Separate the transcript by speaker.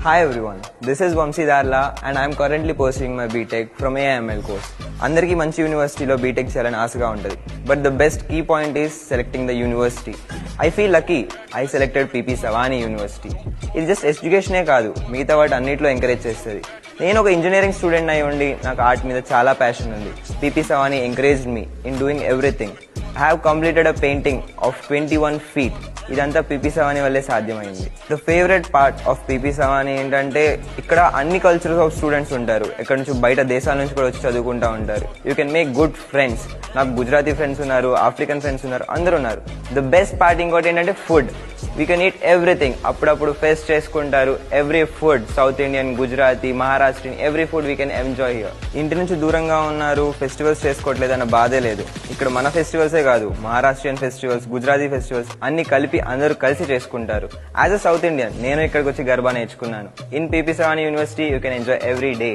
Speaker 1: Hi everyone, this is Vamsi Darla and I am currently pursuing my BTech from AIML course. Andarki manchi university lo BTech cheyalani aasga untadi. But the best key point is selecting the university. I feel lucky I selected P P Savani University. It's just education e kaadu, migitha vaati annitlo encourage chestadi. నేను ఒక engineering student అయి ఉండి నాకు art మీద చాలా passion ఉంది. PP Savani encouraged me in doing everything. I have completed a painting of 21 feet. ఇదంతా PP Savani వల్లే సాధ్యమైంది. The favourite part of PP Savani ఏంటంటే ఇక్కడ అన్ని కల్చర్స్ ఆఫ్ స్టూడెంట్స్ ఉంటారు. ఇక్కడ నుంచి బయట దేశాల నుంచి కూడా వచ్చి చదువుకుంటూ ఉంటారు. You can make good friends. నాకు గుజరాతీ ఫ్రెండ్స్ ఉన్నారు, ఆఫ్రికన్ ఫ్రెండ్స్ ఉన్నారు, అందరూ ఉన్నారు. ద బెస్ట్ పార్ట్ ఇంకోటి ఏంటంటే food. We can eat everything. అప్పుడప్పుడు ఫెస్ట్ చేసుకుంటారు. Every food, south Indian, Gujarati, Maharashtrian, every food we can enjoy here. ఇంటి నుంచి దూరంగా ఉన్నారు, ఫెస్టివల్స్ చేసుకోవట్లేదు అన్న బాధే లేదు. ఇక్కడ మన ఫెస్టివల్సే కాదు, మహారాష్ట్రియన్ ఫెస్టివల్స్, గుజరాతీ ఫెస్టివల్స్ అన్ని కలిపి అందరూ కలిసి చేసుకుంటారు. యాజ్ అ సౌత్ ఇండియన్ నేను ఇక్కడికి వచ్చి గర్బా నేర్చుకున్నాను. In PP Savani University you can enjoy every day.